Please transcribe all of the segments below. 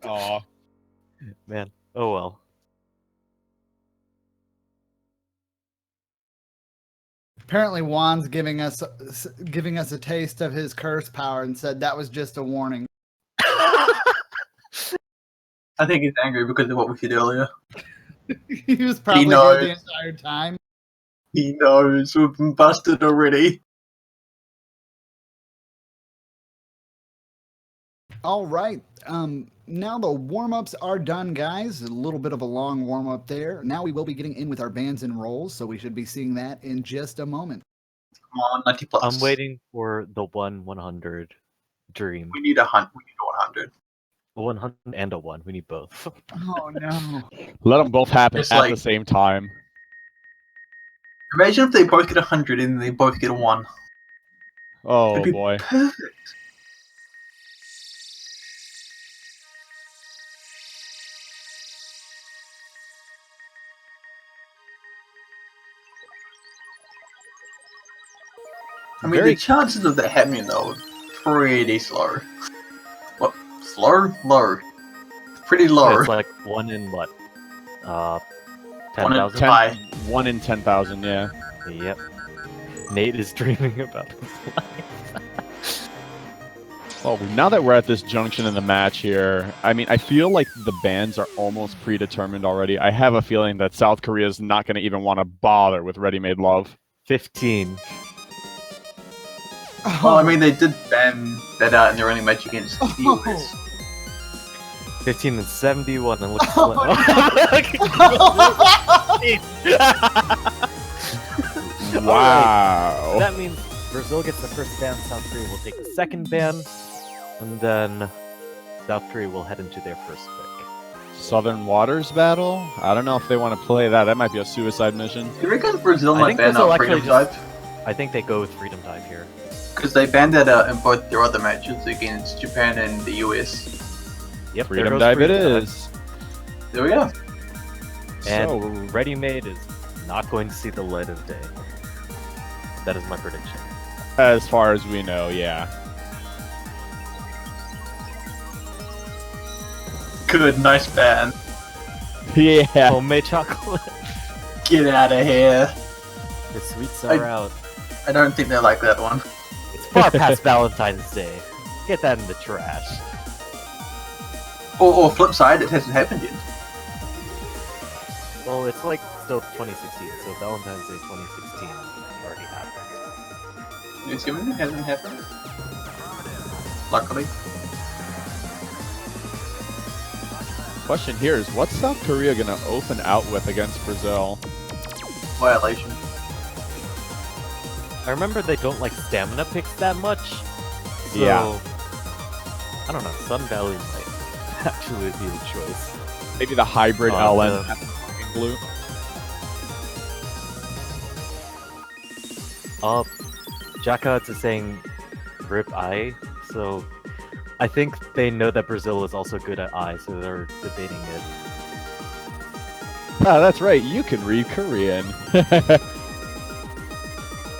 Aw. Man, oh well. Apparently, Juan's giving us a taste of his curse power and said that was just a warning. I think he's angry because of what we did earlier. He was probably here the entire time. He knows we've been busted already. All right. Now the warm-ups are done, guys. A little bit of a long warm-up there. Now we will be getting in with our bands and rolls, so we should be seeing that in just a moment. Come on, 90 plus. I'm waiting for the 100 dream. We need 100. We need 100. 100 and a 1. We need both. Oh, no. Let them both happen It's at like- the same time. Imagine if they both get 100 and they both get a 1. Oh It'd be boy. perfect. I mean, the chances of that happening, though, are pretty slow. What? Slow? Low. Pretty low. It's like 1 in what? 10,000? 10. 1 in 10,000, yeah. Yep. Nate is dreaming about his life. Well, now that we're at this junction in the match here, I mean, I feel like the bans are almost predetermined already. I have a feeling that South Korea is not going to even want to bother with Ready Made Love. 15. Well, I mean, they did ban that out in their only match against the US. 15 and 71 and look at Wow. That means Brazil gets the first ban, South Korea will take the second ban, and then South Korea will head into their first pick. Southern Waters battle? I don't know if they want to play that. That might be a suicide mission. Do you reckon Brazil I might think ban Brazil out actually Freedom Dive? I think they go with Freedom Dive here. Because they banned that out in both their other matches against Japan and the US. Yep, there Freedom goes Dive it Freedom Dive. is. There we go. And So, Ready Made is not going to see the light of day. That is my prediction. as far as we know, yeah. Good, nice ban. Yeah. Homemade chocolate. Get out of here. The sweets are out. I don't think they like that one. It's far past Valentine's Day. Get that in the trash. Or flip side, it hasn't happened yet. Well, it's like still 2016, so Valentine's Day 2016 already happened. New Zealand hasn't happened. Luckily. Question here is, what's South Korea going to open out with against Brazil? Violation. I remember they don't like stamina picks that much. So, Yeah. I don't know, Sun Valley might actually be the choice. Maybe the hybrid LN blue. Jacka is saying rip eye, so I think they know that Brazil is also good at eye, so they're debating it. Ah, that's right. You can read Korean.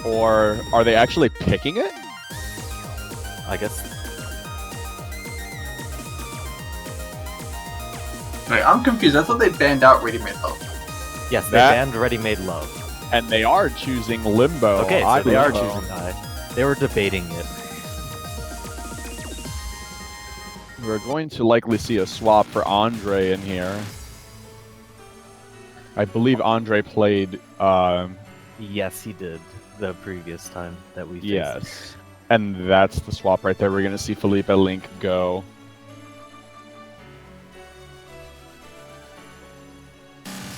Or are they actually picking it? I guess. Wait, I'm confused. I thought they banned out Ready Made Love. Yes, they banned Ready Made Love. And they are choosing Limbo. Okay, so they are Limbo. choosing eye. They were debating it. We're going to likely see a swap for Andre in here. I believe Andre played. Yes, he did the previous time that we faced. Yes. And that's the swap right there. We're going to see Felipe Link go.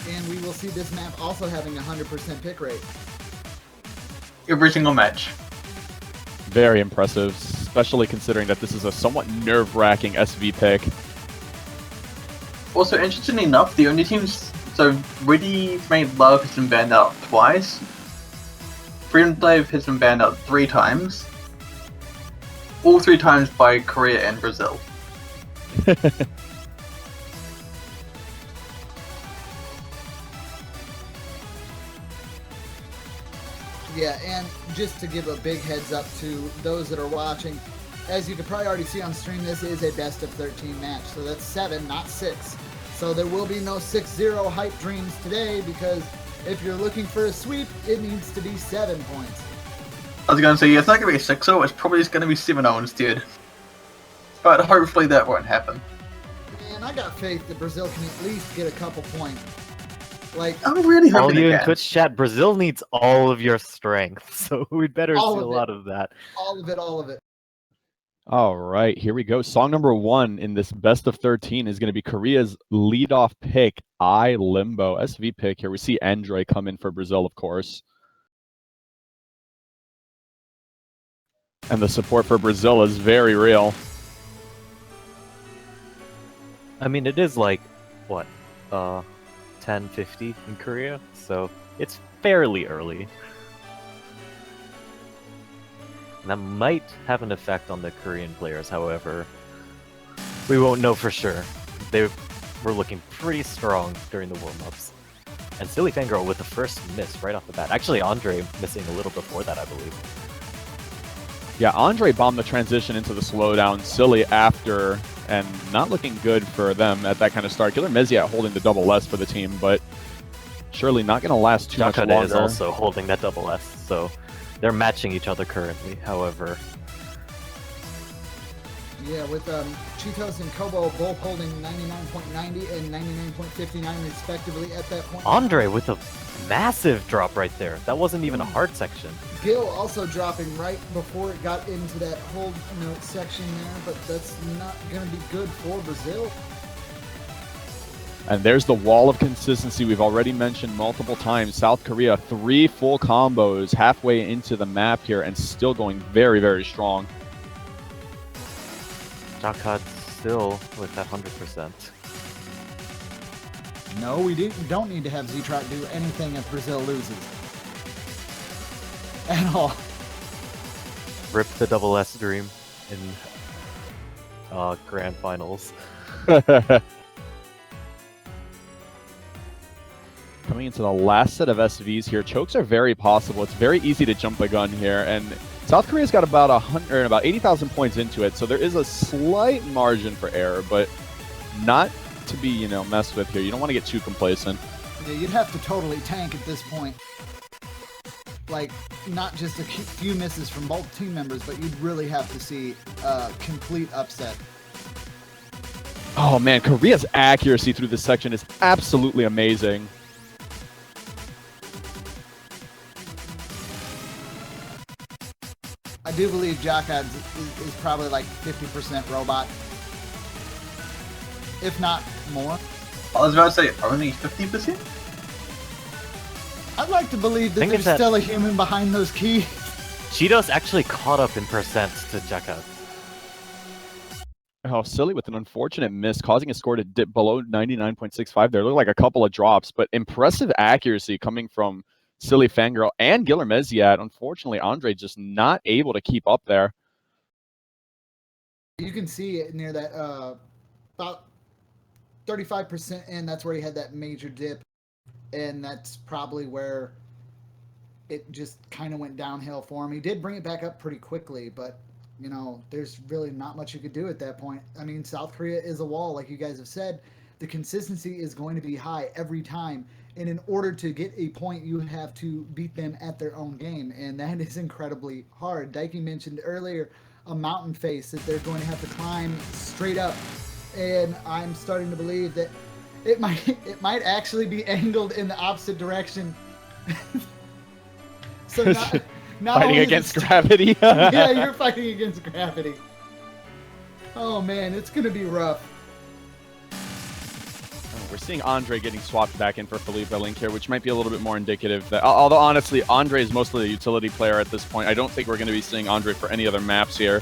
And we will see this map also having 100% pick rate. Every single match. Very impressive, especially considering that this is a somewhat nerve-wracking SV pick. Also, interestingly enough, the only teams... So, Ready Made Love has been banned out twice. Freedom Dive has been banned out 3 times. All 3 times by Korea and Brazil. Yeah, and just to give a big heads up to those that are watching, as you can probably already see on stream, this is a best of 13 match. So that's 7, not 6. So there will be no 6-0 hype dreams today, because if you're looking for a sweep, it needs to be 7 points. I was going to say, yeah, it's not going to be a 6-0, it's probably just going to be 7-0 instead. But hopefully that won't happen. Man, I got faith that Brazil can at least get a couple points. Like, I'm really All hoping you they in can. Twitch chat, Brazil needs all of your strength, so we'd better All see a of it. lot of that. all of it, all of it. All right, here we go. Song number 1 in this best of 13 is going to be Korea's leadoff pick, I Limbo. SV pick here. We see Andre come in for Brazil, of course. And the support for Brazil is very real. I mean, it is like, what, 10:50 in Korea, so it's fairly early. And that might have an effect on the Korean players, however, we won't know for sure. They were looking pretty strong during the warm-ups. And Silly Fangirl with the first miss right off the bat. Actually, Andre missing a little before that, I believe. Yeah, Andre bombed the transition into the slowdown. Silly after, and not looking good for them at that kind of start. Killer Meziat holding the double S for the team, but surely not going to last too much Jakade longer. is also holding that double S, so they're matching each other currently. However, Yeah, with Cheetos and Kobo both holding 99.90 and 99.59 respectively at that point. Andre with a massive drop right there. That wasn't even a hard section. Gil also dropping right before it got into that hold note section there, but that's not going to be good for Brazil. And there's the wall of consistency we've already mentioned multiple times. South Korea, 3 full combos halfway into the map here and still going very, very strong. Jakad still with that 100%. No, we don't need to have Z-Trot do anything if Brazil loses. At all. Rip the double S dream in grand finals. Coming into the last set of SVs here, chokes are very possible. It's very easy to jump the gun here, and South Korea's got about 80,000 points into it, so there is a slight margin for error, but not to be, messed with here. You don't want to get too complacent. Yeah, you'd have to totally tank at this point. Like, not just a few misses from both team members, but you'd really have to see a complete upset. Oh man, Korea's accuracy through this section is absolutely amazing. I do believe Jakad is probably like 50% robot, if not more. I was about to say, only 50%? I'd like to believe that Think there's of that- still a human behind those keys. Cheetos actually caught up in percent to Jakad. Oh, Silly with an unfortunate miss, causing his score to dip below 99.65 there. Looked like a couple of drops, but impressive accuracy coming from Silly Fangirl and Giller Meziat. Unfortunately, Andre just not able to keep up there. You can see it near that about 35% in. That's where he had that major dip, and that's probably where it just kind of went downhill for him. He did bring it back up pretty quickly, but there's really not much you could do at that point. I mean, South Korea is a wall, like you guys have said. The consistency is going to be high every time, and in order to get a point, you have to beat them at their own game, and that is incredibly hard. Daiki mentioned earlier a mountain face that they're going to have to climb straight up, and I'm starting to believe that it might actually be angled in the opposite direction. So not Fighting only against is it- gravity. Yeah, you're fighting against gravity. Oh man, it's gonna be rough. We're seeing Andre getting swapped back in for Felipe Link here, which might be a little bit more indicative that, although honestly, Andre is mostly a utility player at this point. I don't think we're going to be seeing Andre for any other maps here.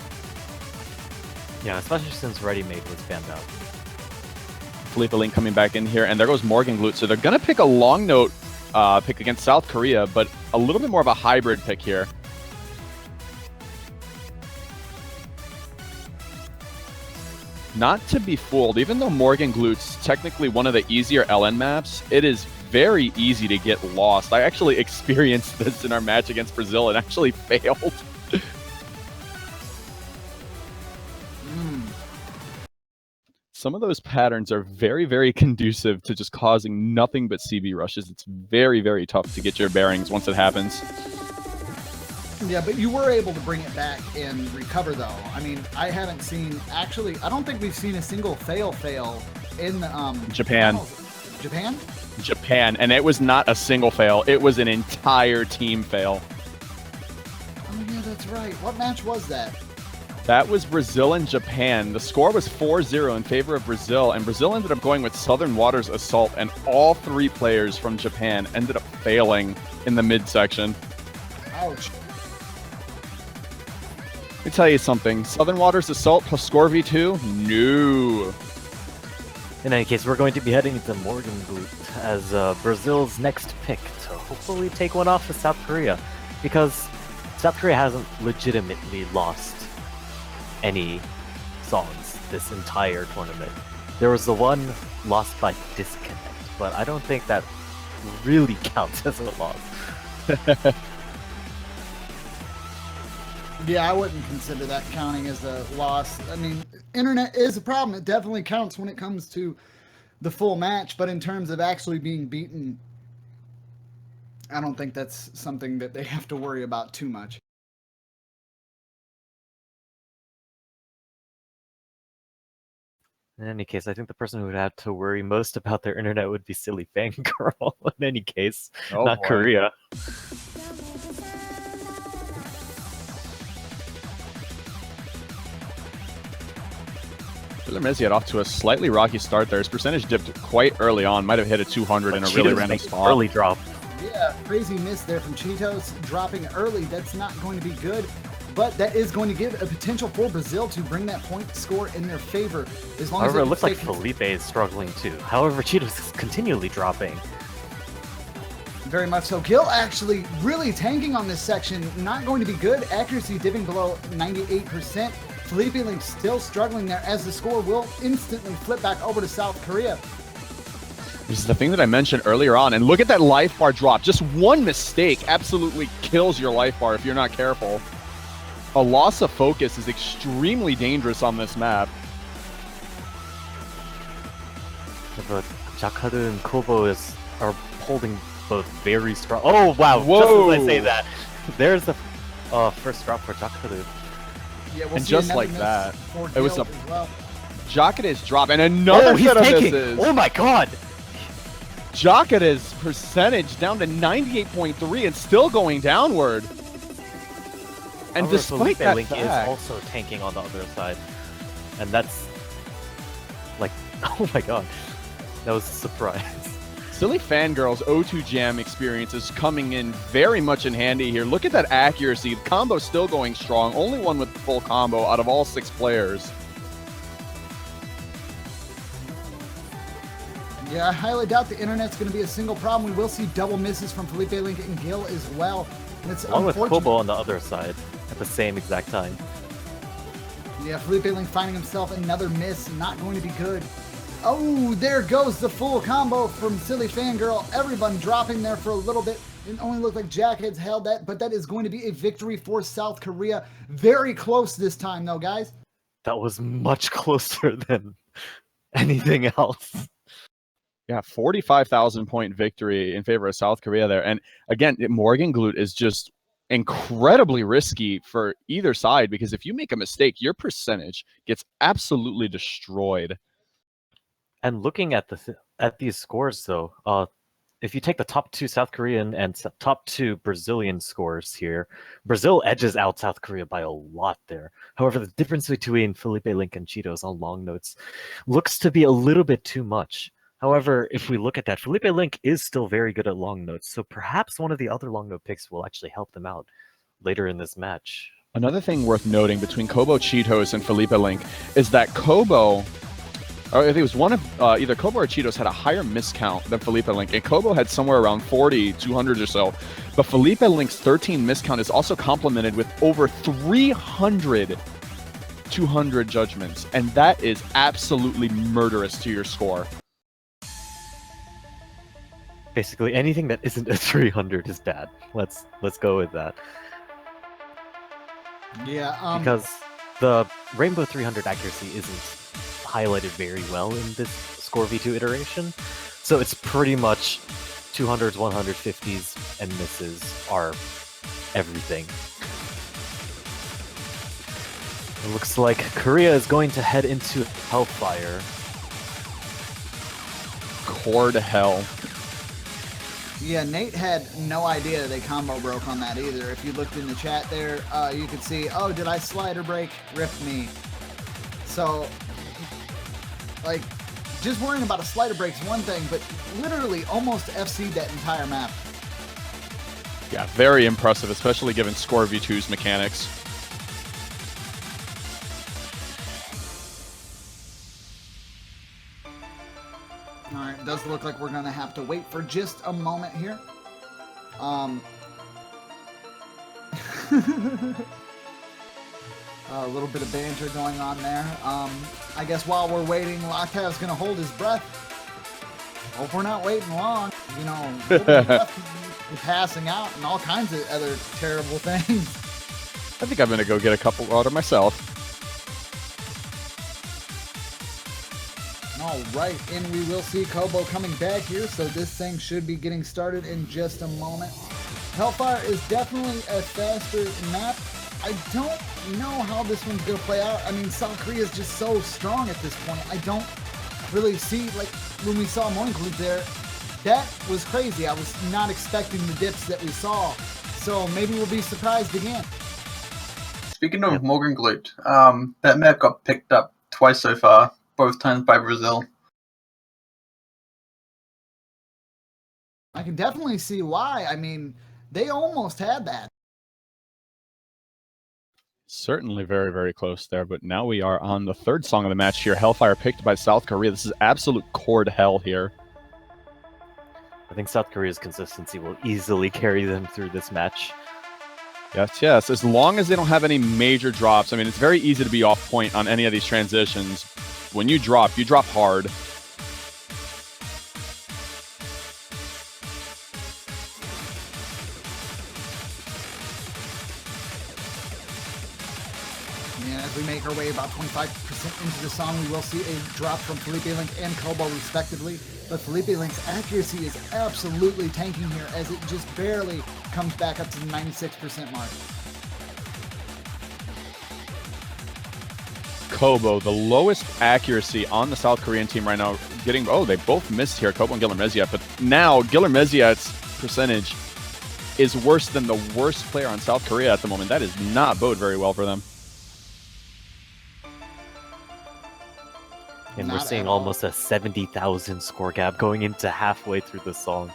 Yeah, especially since Ready Made was banned out. Felipe Link coming back in here, and there goes Morgan Glute. So they're going to pick a long note pick against South Korea, but a little bit more of a hybrid pick here. Not to be fooled, even though Morgan Glute's technically one of the easier LN maps, it is very easy to get lost. I actually experienced this in our match against Brazil and actually failed. some of those patterns are very, very conducive to just causing nothing but CB rushes. It's very, very tough to get your bearings once it happens. Yeah, but you were able to bring it back and recover, though. I mean, I haven't seen, actually, I don't think we've seen a single fail in Japan. Japan? Japan, and it was not a single fail. It was an entire team fail. Oh, yeah, that's right. What match was that? That was Brazil and Japan. The score was 4-0 in favor of Brazil, and Brazil ended up going with Southern Waters Assault, and all 3 players from Japan ended up failing in the midsection. Ouch. Let me tell you something. Southern Waters Assault plus score V2? No. In any case, we're going to be heading to Morgan Group as Brazil's next pick to hopefully take one off of South Korea, because South Korea hasn't legitimately lost any songs this entire tournament. There was the one lost by disconnect, but I don't think that really counts as a loss. Yeah, I wouldn't consider that counting as a loss. I mean, internet is a problem. It definitely counts when it comes to the full match, but in terms of actually being beaten, I don't think that's something that they have to worry about too much. In any case, I think the person who would have to worry most about their internet would be Silly Fangirl. In any case, not boy. Korea. Messi had off to a slightly rocky start there. His percentage dipped quite early on. Might have hit a 200 in a really random spot. Early drop. Yeah, crazy miss there from Cheetos, dropping early. That's not going to be good, but that is going to give a potential for Brazil to bring that point score in their favor. As long However, as it looks like Felipe is struggling too. However, Cheetos is continually dropping. Very much so. Gil actually really tanking on this section. Not going to be good. Accuracy dipping below 98%. Felipe Link still struggling there as the score will instantly flip back over to South Korea. This is the thing that I mentioned earlier on. And look at that life bar drop. Just one mistake absolutely kills your life bar if you're not careful. A loss of focus is extremely dangerous on this map. But Jakadu and Kobo are holding both very strong. Oh, wow. Whoa. Just as I say that, there's the first drop for Jakadu. Yeah, we'll And see just another like miss that, for it was Gil a as well. Jakade's drop and another he's set of taking. misses. Oh my god. Jakade's percentage down to 98.3 and still going downward. And However, despite Felipe that Link is fact, also tanking on the other side. And that's like, oh my god. That was a surprise. Silly Fangirl's O2 Jam experience is coming in very much in handy here. Look at that accuracy. The combo's still going strong. Only one with the full combo out of all 6 players. Yeah, I highly doubt the internet's going to be a single problem. We will see double misses from Felipe Link and Gil as well. And it's Along with unfortunate. Kobo on the other side at the same exact time. Yeah, Felipe Link finding himself another miss. Not going to be good. Oh, there goes the full combo from Silly Fangirl. Everyone dropping there for a little bit. It only looked like Jackheads held that, but that is going to be a victory for South Korea. Very close this time, though, guys. That was much closer than anything else. Yeah, 45,000 point victory in favor of South Korea there. And again, Morgan Glute is just incredibly risky for either side, because if you make a mistake, your percentage gets absolutely destroyed. And looking at these scores, though, if you take the top 2 South Korean and top 2 Brazilian scores here, Brazil edges out South Korea by a lot there. However, the difference between Felipe Link and Cheetos on long notes looks to be a little bit too much. However, if we look at that, Felipe Link is still very good at long notes, so perhaps one of the other long note picks will actually help them out later in this match. Another thing worth noting between Kobo Cheetos and Felipe Link is that Kobo, or I think it was one of either Kobo or Cheetos, had a higher miscount than Felipe Link, and Kobo had somewhere around 40, 200 or so. But Felipe Link's 13 miscount is also complemented with over 300 200 judgments, and that is absolutely murderous to your score. Basically, anything that isn't a 300 is bad. Let's go with that. Yeah, Because the Rainbow 300 accuracy isn't highlighted very well in this Score V2 iteration. So it's pretty much 200s, 150s, and misses are everything. It looks like Korea is going to head into Hellfire. Core to hell. Yeah, Nate had no idea they combo broke on that either. If you looked in the chat there, you could see, oh, did I slider break? Rip me. So, like, just worrying about a slider break's one thing, but literally almost FC'd that entire map. Yeah, very impressive, especially given Score V2's mechanics. Alright, it does look like we're going to have to wait for just a moment here. A little bit of banter going on there. I guess while we're waiting, Locktav's going to hold his breath. Hope we're not waiting long. You know, holding your breath, you're passing out and all kinds of other terrible things. I think I'm going to go get a couple water myself. All right, and we will see Kobo coming back here, so this thing should be getting started in just a moment. Hellfire is definitely a faster map. I don't know how this one's going to play out. I mean, South Korea is just so strong at this point. I don't really see, like, when we saw Morning Glute there, that was crazy. I was not expecting the dips that we saw, so maybe we'll be surprised again. Speaking of Morgan Glute, that map got picked up twice so far, both times by Brazil. I can definitely see why. I mean, they almost had that. Certainly very, very close there, but now we are on the third song of the match here. Hellfire picked by South Korea. This is absolute core to hell here. I think South Korea's consistency will easily carry them through this match. Yes, yes. As long as they don't have any major drops. I mean, it's very easy to be off point on any of these transitions. When you drop hard. And as we make our way about 25% into the song, we will see a drop from Felipe Link and Kobo respectively. But Felipe Link's accuracy is absolutely tanking here as it just barely comes back up to the 96% mark. Kobo, the lowest accuracy on the South Korean team right now, getting, oh, they both missed here, Kobo and Guillermeziat, but now Guillermeziat's percentage is worse than the worst player on South Korea at the moment. That does not bode very well for them. And Not we're seeing at all. almost a 70,000 score gap going into halfway through the song,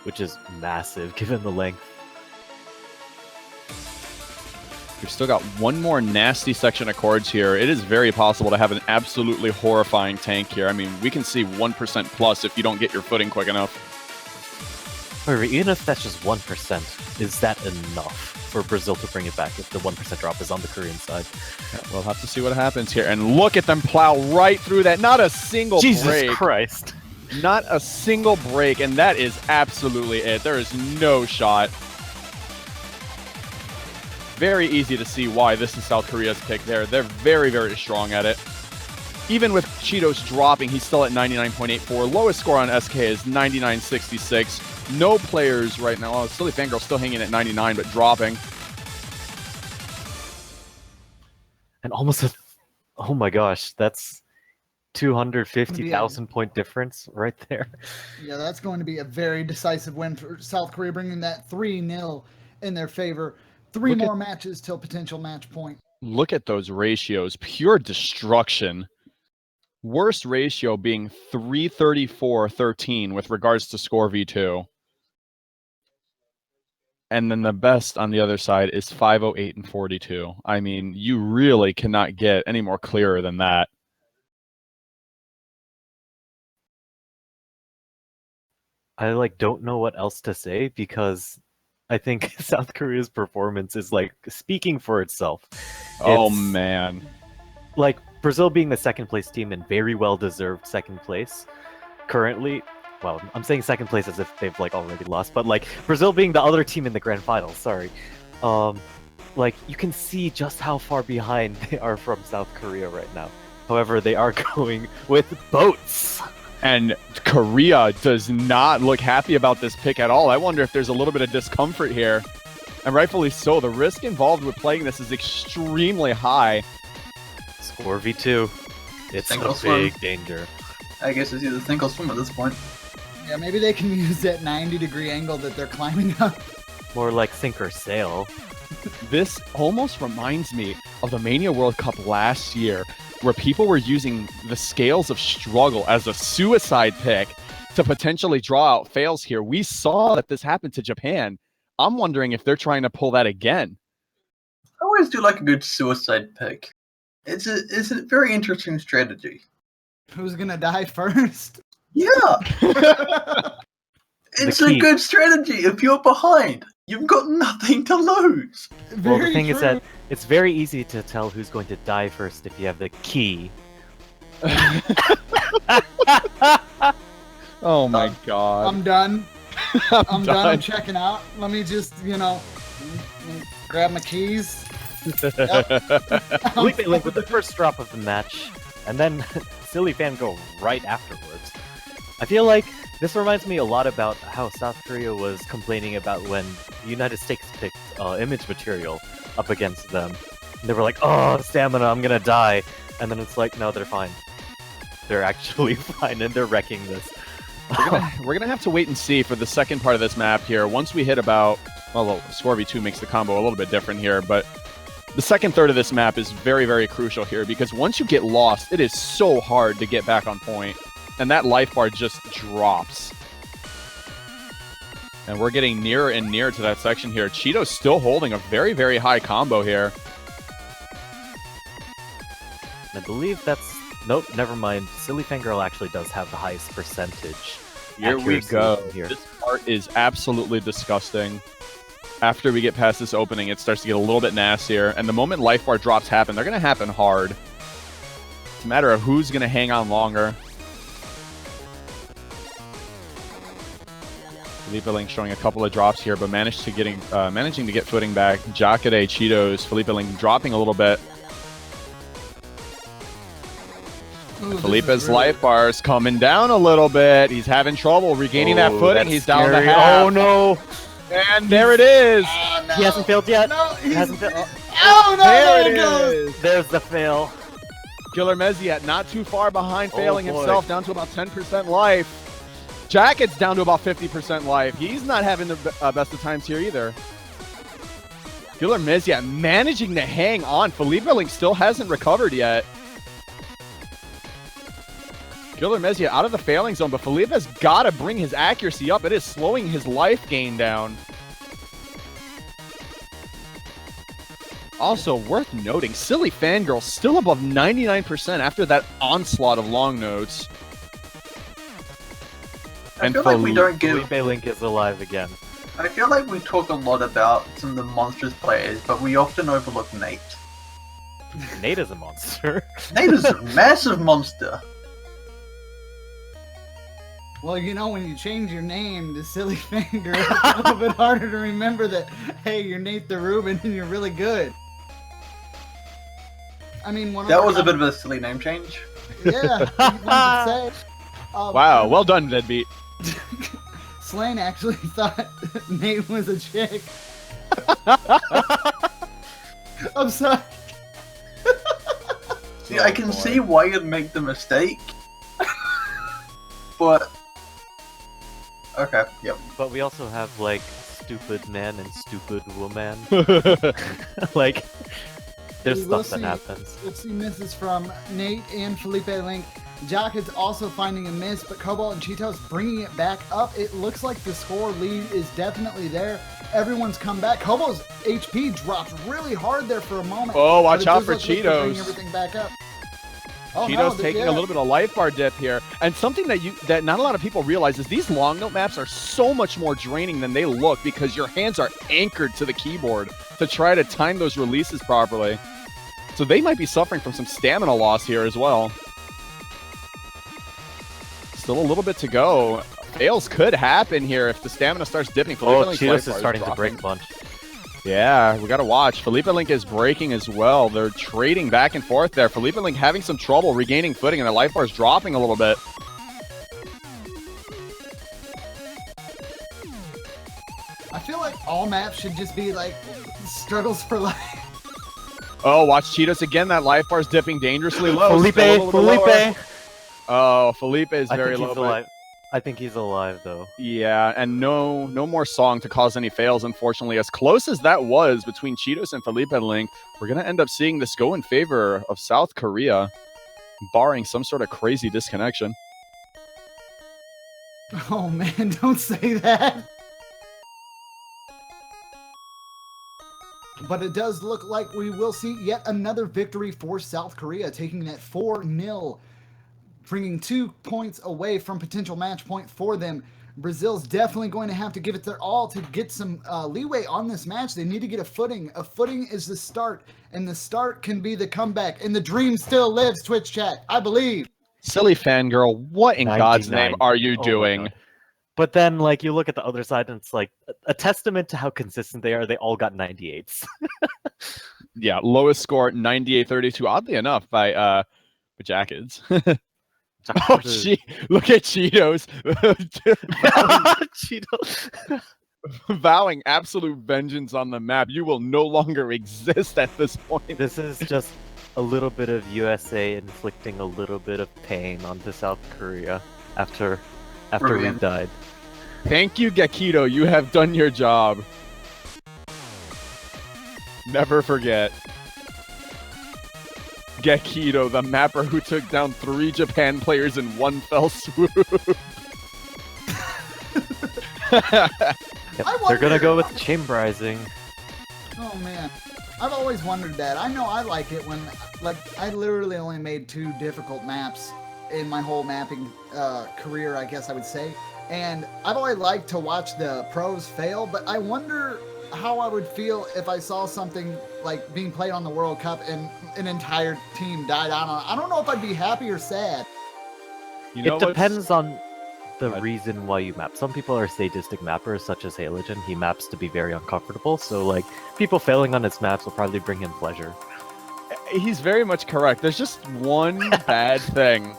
which is massive given the length. We've still got one more nasty section of chords here. It is very possible to have an absolutely horrifying tank here. I mean, we can see 1% plus if you don't get your footing quick enough. However, even if that's just 1%, is that enough for Brazil to bring it back if the 1% drop is on the Korean side? Yeah, we'll have to see what happens here. And look at them plow right through that. Not a single Jesus break. Christ. Not a single break, and that is absolutely it. There is no shot. Very easy to see why this is South Korea's pick there. They're very, very strong at it. Even with Cheetos dropping, he's still at 99.84. Lowest score on SK is 99.66. No players right now. Oh, Silly Fangirl still hanging at 99, but dropping. And almost a... Oh my gosh, that's 250,000 point difference right there. Yeah, that's going to be a very decisive win for South Korea, bringing that 3-0 in their favor. Three more matches till potential match point. Look at those ratios. Pure destruction. Worst ratio being 334-13 with regards to score V2. And then the best on the other side is 508-42. I mean, you really cannot get any more clearer than that. I don't know what else to say because I think South Korea's performance is speaking for itself. Oh man. Brazil being the second place team and very well deserved second place currently. Well, I'm saying second place as if they've already lost, but Brazil being the other team in the grand final, sorry. You can see just how far behind they are from South Korea right now. However, they are going with boats. And Korea does not look happy about this pick at all. I wonder if there's a little bit of discomfort here. And rightfully so. The risk involved with playing this is extremely high. Score V2. It's Sink a or swim. big danger. I guess it's either sink or swim at this point. Yeah, maybe they can use that 90-degree angle that they're climbing up. More like sink or sail. This almost reminds me of the Mania World Cup last year, where people were using the scales of struggle as a suicide pick to potentially draw out fails here. We saw that this happened to Japan. I'm wondering if they're trying to pull that again. I always do like a good suicide pick. It's a very interesting strategy. Who's gonna die first? Yeah! It's a key. good strategy. If you're behind, you've got nothing to lose. Well, the Very thing is true. that it's very easy to tell who's going to die first if you have the key. Oh my god. I'm done. I'm done. I'm done. checking out. Let me just, grab my keys. Felipe Link with the first drop of the match, and then Silly Fan go right afterwards. I feel like this reminds me a lot about how South Korea was complaining about when the United States picked image material up against them. They were like, oh, stamina, I'm gonna die. And then it's like, no, they're fine. They're actually fine, and they're wrecking this. We're gonna have to wait and see for the second part of this map here. Once we hit about, well, Score V2 makes the combo a little bit different here, but the second third of this map is very, very crucial here, because once you get lost, it is so hard to get back on point, and that life bar just drops. And we're getting nearer and nearer to that section here. Cheeto's still holding a very, very high combo here. I believe that's... Nope, never mind. Silly Fangirl actually does have the highest percentage. Here we accuracy go. Here. This part is absolutely disgusting. After we get past this opening, it starts to get a little bit nastier, and the moment life bar drops happen, they're going to happen hard. It's a matter of who's going to hang on longer. Felipe Link showing a couple of drops here, but managing to get footing back. Jacare, Cheetos, Felipe Link dropping a little bit. Ooh, this is Felipe's really- life bar's coming down a little bit. He's having trouble regaining that Oh, footing. that's He's down to scary. half. Oh no! And there it is. Oh, no. He hasn't failed yet. No, He hasn't failed. Oh, no, There there it it goes. is. There's the fail. Killer Meziat not too far behind, Oh, failing boy. himself, down to about 10% life. Jacket's down to about 50% life. He's not having the best of times here either. Killer Meziat managing to hang on. Felipe Link still hasn't recovered yet. Killer Meziat out of the failing zone, but Felipe's got to bring his accuracy up. It is slowing his life gain down. Also, worth noting, Silly Fangirl still above 99% after that onslaught of long notes. I feel like we don't give. Felipe Link is alive again. I feel like we talk a lot about some of the monstrous players, but we often overlook Nate. Nate is a monster. Nate is a massive monster. Well, when you change your name to Silly Finger, it's a little bit harder to remember that, hey, you're Nate the Rubin and you're really good. I mean, That was a bit of a silly name change. Yeah, you wanted to say. Wow, well done, Deadbeat. Slane actually thought Nate was a chick. I'm sorry. See, I can see why you'd make the mistake. But... Okay, yep. But we also have, like, stupid man and stupid woman. Like, there's We'll stuff that see. happens. We'll see misses from Nate and Felipe Link. Jacket's also finding a miss, but Cobalt and Cheetos bringing it back up. It looks like the score lead is definitely there. Everyone's come back. Cobalt's HP dropped really hard there for a moment. Oh, but watch it out does for look like they're bringing Cheetos. everything back up. Oh, Cheetos no, taking yeah. a little bit of life bar dip here. And something that not a lot of people realize is these long note maps are so much more draining than they look, because your hands are anchored to the keyboard to try to time those releases properly. So they might be suffering from some stamina loss here as well. Still a little bit to go. Fails could happen here if the stamina starts dipping. Oh, Link's life Cheetos bar is starting to dropping. break a bunch. Yeah, we got to watch. Felipe Link is breaking as well. They're trading back and forth there. Felipe Link having some trouble regaining footing, and their life bar is dropping a little bit. I feel like all maps should just be like struggles for life. Oh, watch Cheetos again. That life bar is dipping dangerously low. Felipe, Still a little bit lower. Felipe. Oh, Felipe is I very think low. he's but- alive. I think he's alive though. Yeah, and no more song to cause any fails, unfortunately. As close as that was between Cheetos and Felipe Link, we're going to end up seeing this go in favor of South Korea, barring some sort of crazy disconnection. Oh man, don't say that. But it does look like we will see yet another victory for South Korea, taking that 4-0, bringing 2 points away from potential match point for them. Brazil's definitely going to have to give it their all to get some leeway on this match. They need to get a footing. A footing is the start, and the start can be the comeback. And the dream still lives, Twitch chat, I believe. Silly fangirl, what in God's 99. name are you Oh my doing? God. But then, like, you look at the other side, and it's like a testament to how consistent they are. They all got 98s. Yeah, lowest score 98-32, oddly enough, by Jackets. Oh, gee, look at Cheetos. Cheetos. Vowing absolute vengeance on the map. You will no longer exist at this point. This is just a little bit of USA inflicting a little bit of pain onto South Korea after we Brilliant. died. Thank you, Gekito. You have done your job. Never forget. Gekito, the mapper who took down 3 Japan players in one fell swoop. Yep, they're gonna go with chamberizing. Oh man, I've always wondered that. I know I like it when, like, I literally only made 2 difficult maps in my whole mapping career, I guess I would say. And I've always liked to watch the pros fail, but I wonder how I would feel if I saw something like being played on the World Cup and an entire team died out on it. I don't know if I'd be happy or sad. You know It what's- depends on the What? reason why you map. Some people are sadistic mappers, such as Halogen. He maps to be very uncomfortable, so like people failing on his maps will probably bring him pleasure. He's very much correct. There's just one bad thing.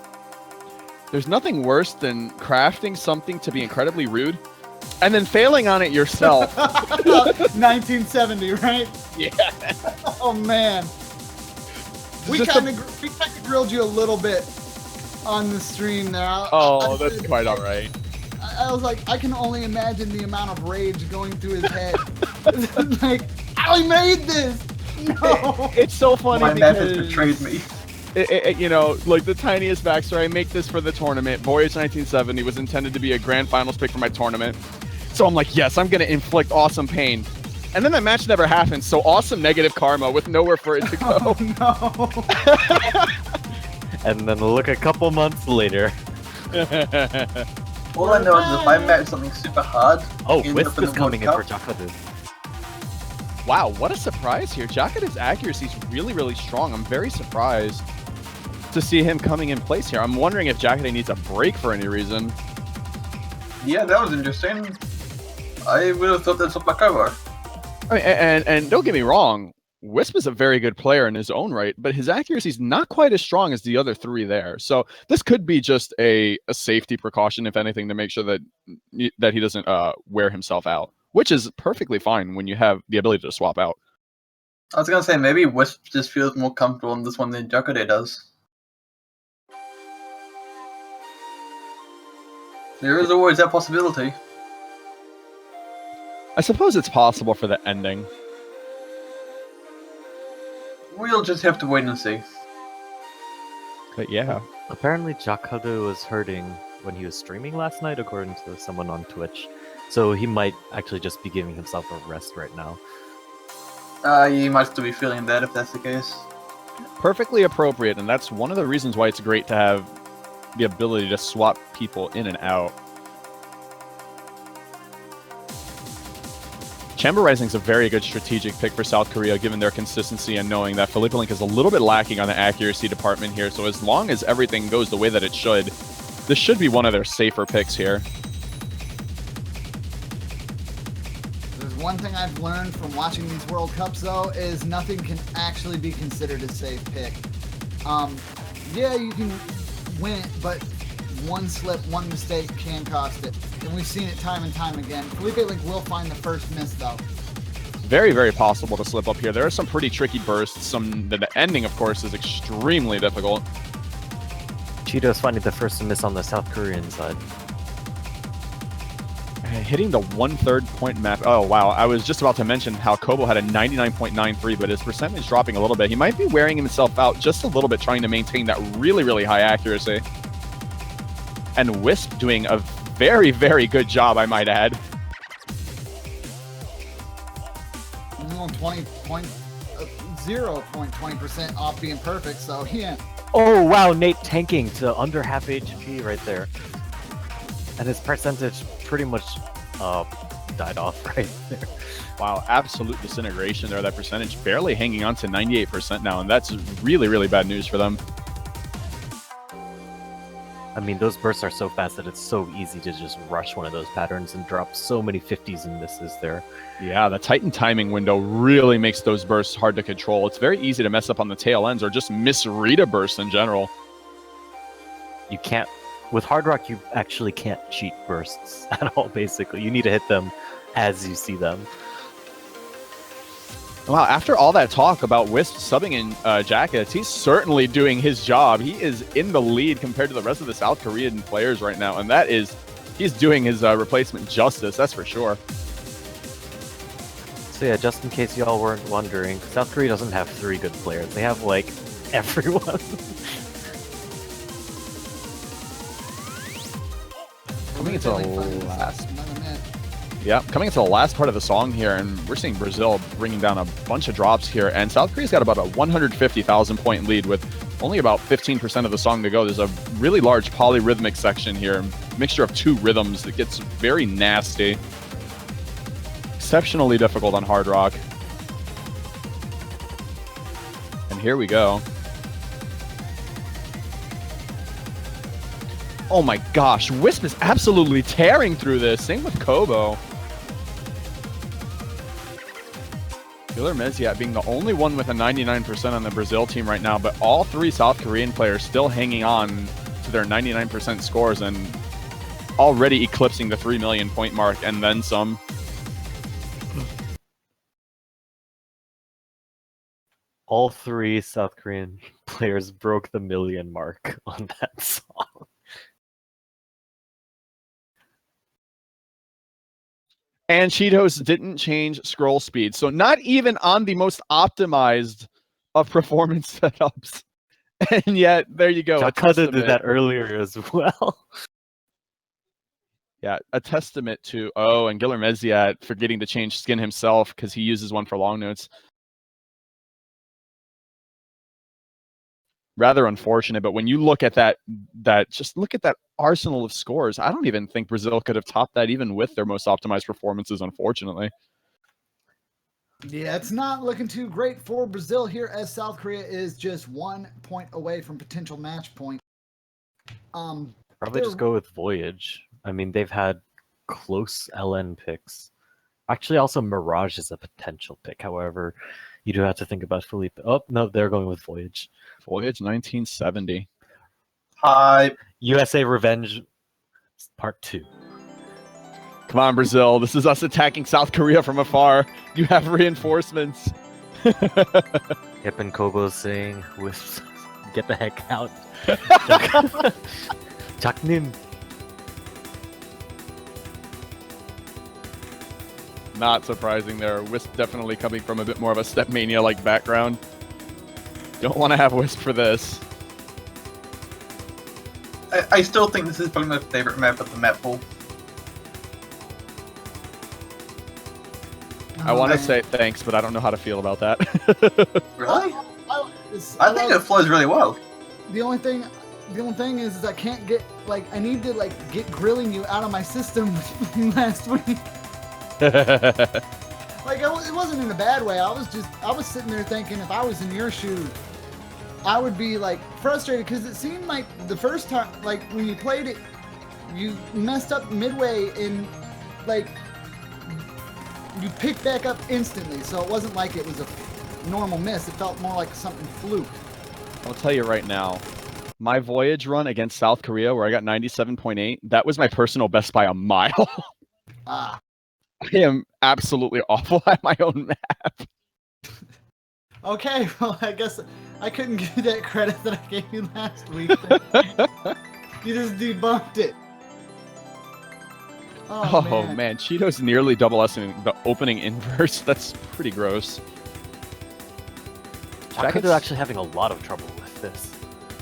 There's nothing worse than crafting something to be incredibly rude and then failing on it yourself. 1970, right? Yeah. Oh man, we Just kind of grilled you a little bit on the stream there. Oh, that's quite all right. I was like, I can only imagine the amount of rage going through his head. Like, I made this. No. It's so funny My map has because betrayed me. you know, like the tiniest backstory. I make this for the tournament. Voyage 1970 was intended to be a grand finals pick for my tournament. So I'm like, yes, I'm gonna inflict awesome pain. And then that match never happened. So awesome negative karma with nowhere for it to go. Oh no. And then look a couple months later. All I know is if I match something super hard, Oh, end Wisp up in is the coming in World for Cup. Jakadu. Wow, what a surprise here. Jakata's accuracy is really, really strong. I'm very surprised to see him coming in place here. I'm wondering if Jakata needs a break for any reason. Yeah, that was interesting. I would have thought that's up my cover. I mean, and don't get me wrong, Wisp is a very good player in his own right, but his accuracy is not quite as strong as the other 3 there. So this could be just a safety precaution, if anything, to make sure that he doesn't wear himself out, which is perfectly fine when you have the ability to swap out. I was gonna say maybe Wisp just feels more comfortable in this one than Jakade does. There is always that possibility. I suppose it's possible for the ending. We'll just have to wait and see. But yeah. Apparently Jakadu was hurting when he was streaming last night, according to someone on Twitch. So he might actually just be giving himself a rest right now. You might still be feeling that if that's the case. Perfectly appropriate, and that's one of the reasons why it's great to have the ability to swap people in and out. Chamber Rising is a very good strategic pick for South Korea, given their consistency and knowing that Felipe Link is a little bit lacking on the accuracy department here. So as long as everything goes the way that it should, this should be one of their safer picks here. There's One thing I've learned from watching these World Cups, though, is nothing can actually be considered a safe pick. Yeah, you can win it, but one slip, one mistake can cost it. And we've seen it time and time again. Felipe Link will find the first miss, though. Very, very possible to slip up here. There are some pretty tricky bursts. The ending, of course, is extremely difficult. Cheeto's finding the first to miss on the South Korean side. Hitting the 1/3 point map. Oh, wow. I was just about to mention how Kobo had a 99.93, but his percentage dropping a little bit. He might be wearing himself out just a little bit, trying to maintain that really, really high accuracy. And Wisp doing a very, very good job, I might add. 0.20% off being perfect, so yeah. Oh, wow, Nate tanking to under half HP right there. And his percentage pretty much died off right there. Wow, absolute disintegration there. That percentage barely hanging on to 98% now, and that's really, really bad news for them. I mean, those bursts are so fast that it's so easy to just rush one of those patterns and drop so many 50s and misses there. Yeah, the Titan timing window really makes those bursts hard to control. It's very easy to mess up on the tail ends or just misread a burst in general. You can't... With Hard Rock, you actually can't cheat bursts at all, basically. You need to hit them as you see them. Wow, after all that talk about Wisp subbing in Jackets, he's certainly doing his job. He is in the lead compared to the rest of the South Korean players right now, and that is, he's doing his replacement justice, that's for sure. So yeah, just in case y'all weren't wondering, South Korea doesn't have 3 good players. They have, like, everyone. Coming into the last... Yeah, coming into the last part of the song here, and we're seeing Brazil bringing down a bunch of drops here, and South Korea's got about a 150,000 point lead with only about 15% of the song to go. There's a really large polyrhythmic section here, mixture of 2 rhythms that gets very nasty. Exceptionally difficult on Hard Rock. And here we go. Oh my gosh, Wisp is absolutely tearing through this. Same with Kobo. Killer Meziat being the only one with a 99% on the Brazil team right now, but all 3 South Korean players still hanging on to their 99% scores and already eclipsing the 3 million point mark and then some. All 3 South Korean players broke the million mark on that song. And Cheetos didn't change scroll speed. So not even on the most optimized of performance setups. And yet, there you go. Jakada did that earlier as well. Yeah, a testament to, oh, and Giller Meziat forgetting to change skin himself because he uses one for long notes. Rather unfortunate, but when you look at that just look at that arsenal of scores, I don't even think Brazil could have topped that even with their most optimized performances, unfortunately. Yeah, it's not looking too great for Brazil here as South Korea is just 1 point away from potential match point. Probably just go with Voyage. I mean, they've had close LN picks. Actually, also Mirage is a potential pick. However, you do have to think about Felipe. Oh, no, they're going with Voyage. Voyage 1970. Hi. USA Revenge Part 2. Come on, Brazil. This is us attacking South Korea from afar. You have reinforcements. Yep, and Kobo's saying, get the heck out. Jaknim. Not surprising there. Wisp definitely coming from a bit more of a Step Mania-like background. Don't want to have Wisp for this. I still think this is probably my favorite map of the map pool. I want to say thanks, but I don't know how to feel about that. Really? I think it flows really well. The only thing is I can't get, I need to, get grilling you out of my system last week. It wasn't in a bad way. I was sitting there thinking if I was in your shoes, I would be frustrated because it seemed like the first time, when you played it, you messed up midway in you picked back up instantly, so it wasn't like it was a normal miss. It felt more like something fluke. I'll tell you right now, my voyage run against South Korea, where I got 97.8, that was my personal best by a mile. Ah. I am absolutely awful at my own map. Okay, well, I guess I couldn't give you that credit that I gave you last week. You just debunked it. Oh, man. Cheeto's nearly double S-ing the opening inverse. That's pretty gross. Jackets are actually having a lot of trouble with this.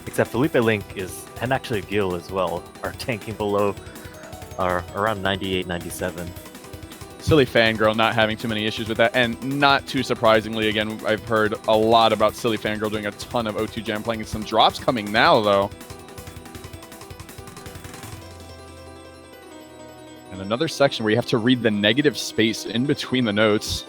Except Felipe Link is, and actually Gil as well, are tanking below, are around 98, 97. Silly Fangirl not having too many issues with that, and not too surprisingly, again, I've heard a lot about Silly Fangirl doing a ton of O2 Jam playing, and some drops coming now, though. And another section where you have to read the negative space in between the notes.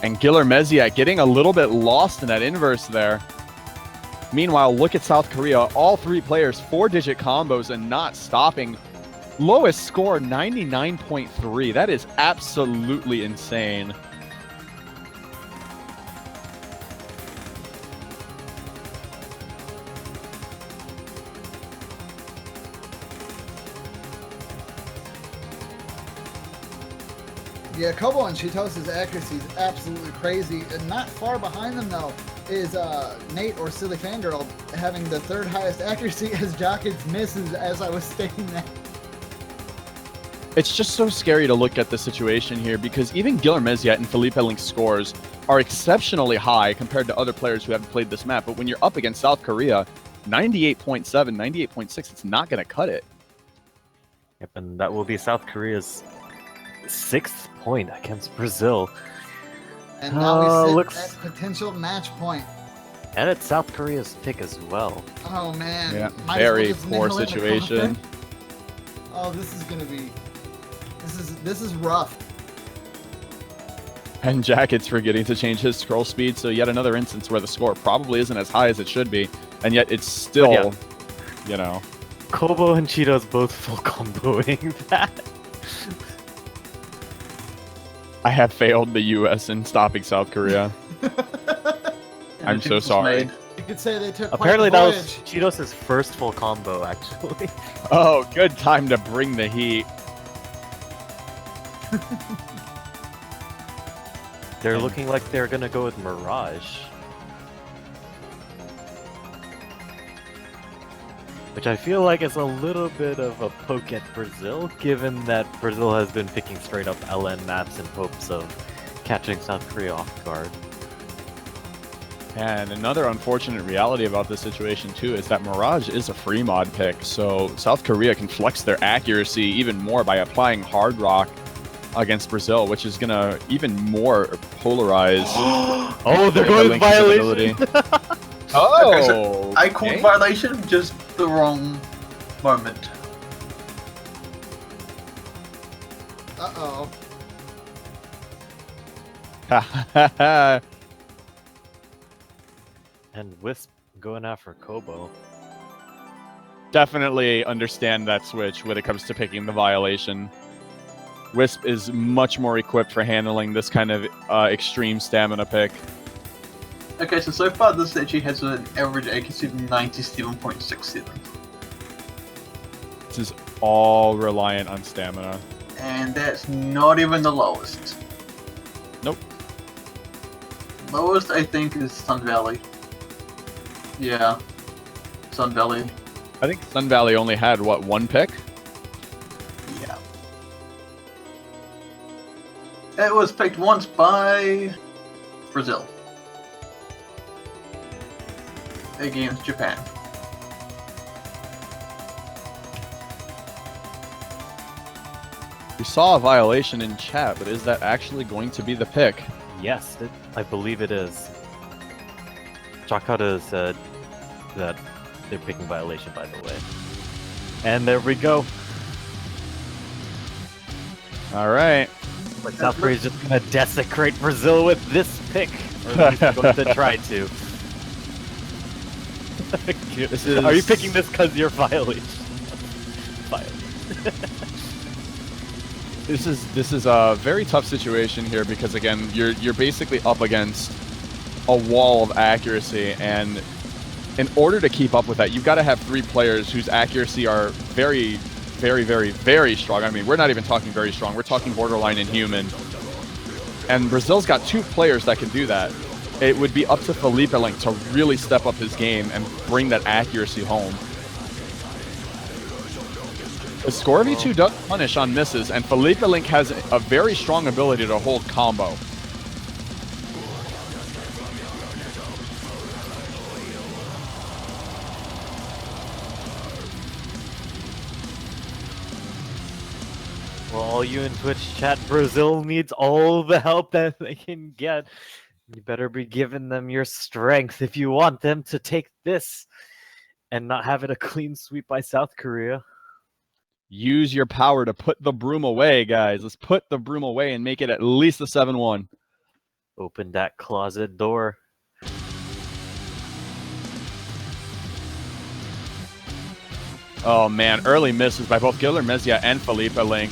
And Giller Meziak getting a little bit lost in that inverse there. Meanwhile, look at South Korea. All three players, 4-digit combos and not stopping. Lowest score, 99.3. That is absolutely insane. Yeah, Kobo and Cheetos's accuracy is absolutely crazy. And not far behind them, though, is Nate or Silly Fangirl having the third highest accuracy as Jockets misses, as I was stating that. It's just so scary to look at the situation here because even Giller Meziat and Felipe Link's scores are exceptionally high compared to other players who haven't played this map. But when you're up against South Korea, 98.7, 98.6, it's not going to cut it. Yep, and that will be South Korea's 6th point against Brazil. And now we sit looks... at potential match point. And it's South Korea's pick as well. Oh, man. Yeah, Might as well very just poor nail it in the situation. coffin. Oh, this is going to be... This is rough. And Jacket's forgetting to change his scroll speed, so yet another instance where the score probably isn't as high as it should be, and yet it's still, you know... Kobo and Cheetos both full comboing that. I have failed the U.S. in stopping South Korea. I'm so sorry. You could say they took Apparently quite the that was voyage. Cheetos' first full combo, actually. Oh, good time to bring the heat. They're looking like they're gonna go with Mirage. Which I feel like is a little bit of a poke at Brazil, given that Brazil has been picking straight up LN maps in hopes of catching South Korea off guard. And another unfortunate reality about this situation too is that Mirage is a free mod pick, so South Korea can flex their accuracy even more by applying Hard Rock against Brazil, which is gonna even more polarize. Oh, they're going with violation. Oh, okay, so I called violation, just the wrong moment. Uh-oh. And Wisp going after Kobo. Definitely understand that switch when it comes to picking the violation. Wisp is much more equipped for handling this kind of extreme stamina pick. Okay, so far this actually has an average accuracy of 97.67. This is all reliant on stamina. And that's not even the lowest. Nope. Lowest, I think, is Sun Valley. Yeah. Sun Valley. I think Sun Valley only had, what, one pick? Yeah. It was picked once by Brazil. Against Japan. We saw a violation in chat, but is that actually going to be the pick? Yes, I believe it is. Chakata said that they're picking violation, by the way. And there we go. All right. But South Korea's just gonna desecrate Brazil with this pick. Or at least going to try to. This is... Are you picking this because you're violation? This is a very tough situation here because again, you're basically up against a wall of accuracy, and in order to keep up with that, you've got to have 3 players whose accuracy are very, very, very, very strong. I mean, we're not even talking very strong. We're talking borderline inhuman. And Brazil's got 2 players that can do that. It would be up to Felipe Link to really step up his game and bring that accuracy home. The score V2 does punish on misses, and Felipe Link has a very strong ability to hold combo. Well, all you in Twitch chat, Brazil needs all the help that they can get. You better be giving them your strength if you want them to take this and not have it a clean sweep by South Korea. Use your power to put the broom away, guys. Let's put the broom away and make it at least a 7-1. Open that closet door. Oh man, early misses by both Giller Mezia and Felipe Link.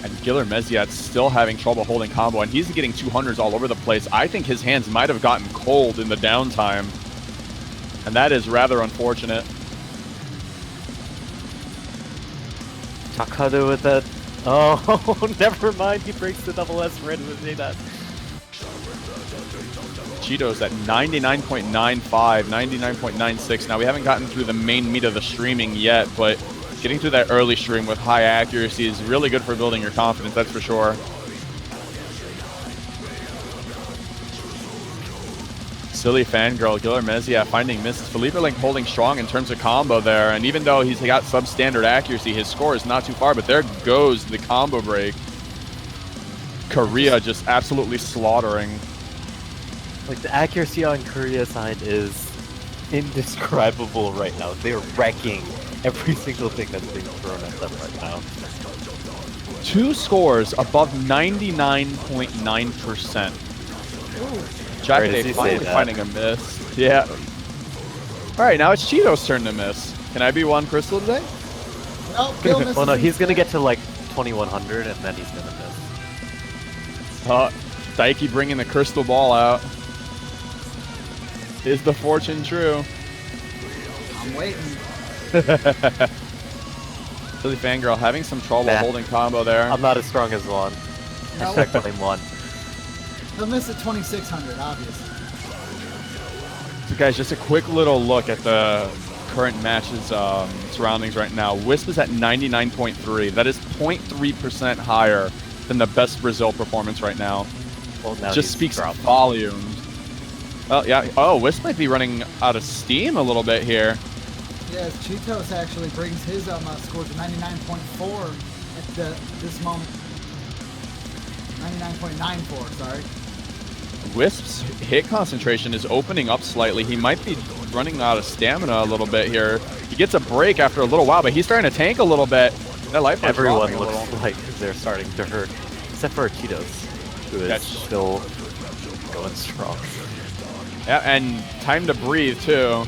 And Giller Mezia still having trouble holding combo, and he's getting 200s all over the place. I think his hands might have gotten cold in the downtime, and that is rather unfortunate. Takada with that. Oh, never mind. He breaks the double S right with that. Cheeto's at 99.95, 99.96. Now, we haven't gotten through the main meat of the streaming yet, but getting through that early stream with high accuracy is really good for building your confidence, that's for sure. Silly Fangirl, Giller Mezia finding misses. Felipe Link holding strong in terms of combo there, and even though he's got substandard accuracy, his score is not too far, but there goes the combo break. Korea just absolutely slaughtering. Like, the accuracy on Korea's side is indescribable right now. They're wrecking every single thing that's being thrown at them right now. 2 scores above 99.9%. Jackade finally finding a miss. Yeah. Alright, now it's Cheeto's turn to miss. Can I be one crystal today? Oh, Gil misses. Well, no, he's gonna get to like 2100 and then he's gonna miss. Daiki bringing the crystal ball out. Is the fortune true? I'm waiting. Silly Fangirl having some trouble holding combo there. I'm not as strong as Juan. No. Hashtag blame Juan. He'll miss at 2600, obviously. So guys, just a quick little look at the current match's surroundings right now. Wisp is at 99.3. That is 0.3% higher than the best Brazil performance right now. Well, now just speaks volumes. Oh, yeah. Oh, Wisp might be running out of steam a little bit here. Yes, Cheetos actually brings his score to 99.4 at this moment. 99.94, sorry. Wisp's hit concentration is opening up slightly. He might be running out of stamina a little bit here. He gets a break after a little while, but he's starting to tank a little bit. That life bar's Everyone dropping a looks little. like they're starting to hurt, except for Cheetos, who is still going strong. Yeah, and time to breathe too.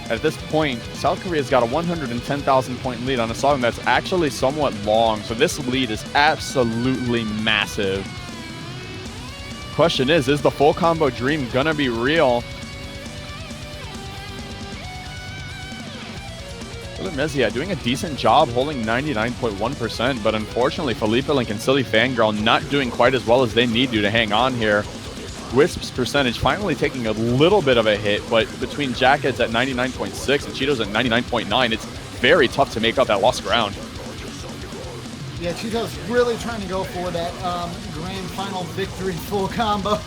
At this point, South Korea's got a 110,000 point lead on a song that's actually somewhat long, so this lead is absolutely massive. Question is the full combo dream gonna be real? Mezia doing a decent job holding 99.1%, but unfortunately Felipe Link and Silly Fangirl not doing quite as well as they need to hang on here. Wisp's percentage finally taking a little bit of a hit, but between Jackets at 99.6 and Cheetos at 99.9, it's very tough to make up that lost ground. Yeah, Cheetos really trying to go for that grand final victory full combo.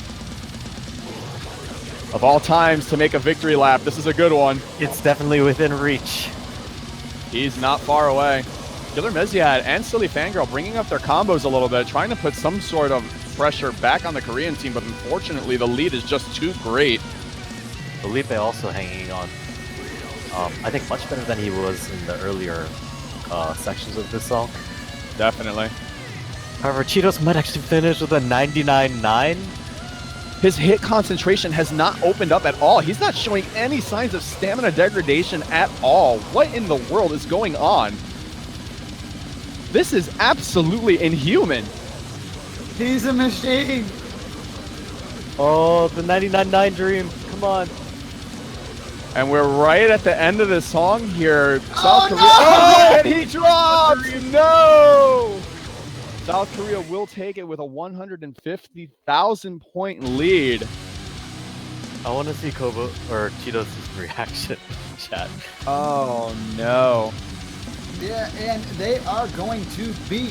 Of all times to make a victory lap, this is a good one. It's definitely within reach. He's not far away. Giller Meziad and Silly Fangirl bringing up their combos a little bit, trying to put some sort of pressure back on the Korean team, but unfortunately the lead is just too great. Felipe also hanging on. I think much better than he was in the earlier sections of this song. Definitely. However, Cheetos might actually finish with a 99.9. his hit concentration has not opened up at all. He's not showing any signs of stamina degradation at all. What in the world is going on? This is absolutely inhuman. He's a machine. Oh, the 99.9 dream. Come on. And we're right at the end of the song here. Oh, South Korea. no! Oh, and he drops! No! South Korea will take it with a 150,000 point lead. I want to see Kobo or Cheetos' reaction in chat. Oh no. Yeah, and they are going to be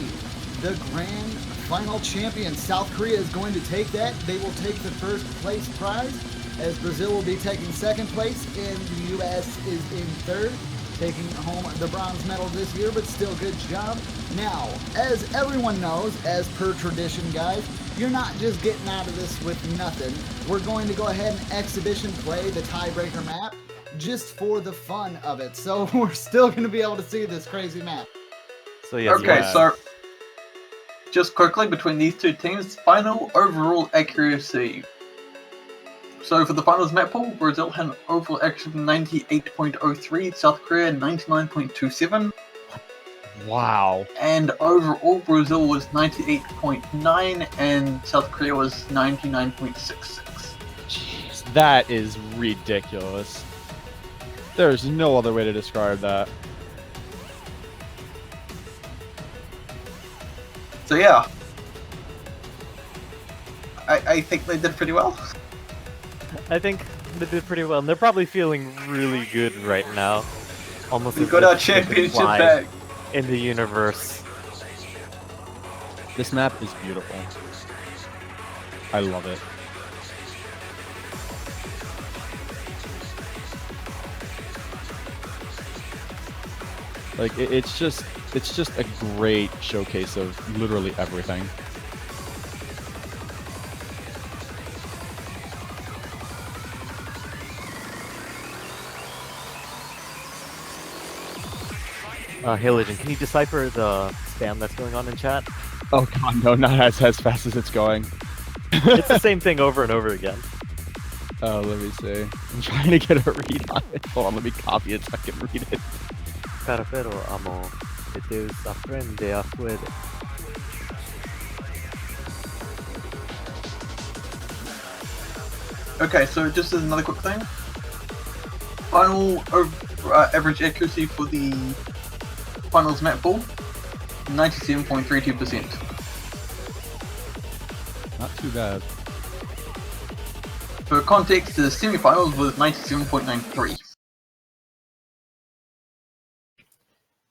the grand final champion. South Korea is going to take that. They will take the first place prize, as Brazil will be taking second place, and the U.S. is in third, taking home the bronze medal this year, but still good job. Now, as everyone knows, as per tradition, guys, you're not just getting out of this with nothing. We're going to go ahead and exhibition play the tiebreaker map just for the fun of it. So we're still going to be able to see this crazy map. So yes, Okay, US. so just quickly between these two teams, final overall accuracy. So for the finals map pool, Brazil had an overall accuracy of 98.03, South Korea 99.27, Wow. and overall Brazil was 98.9 and South Korea was 99.66. Jeez, that is ridiculous. There's no other way to describe that. So yeah, I think they did pretty well. I think they did pretty well, and they're probably feeling really good right now. Almost We as got if our they can championship fly back. in the universe. This map is beautiful. I love it. Like it's just a great showcase of literally everything. Hey Legend, can you decipher the spam that's going on in chat? Oh god, no, not as fast as it's going. It's the same thing over and over again. Oh, let me see. I'm trying to get a read on it. Hold on, let me copy it so I can read it. Pero amo, Deus aprende a fuere. Okay, so just as another quick thing, final average accuracy for the finals map pool, 97.32%. Not too bad. For context, the semi-finals was 97.93.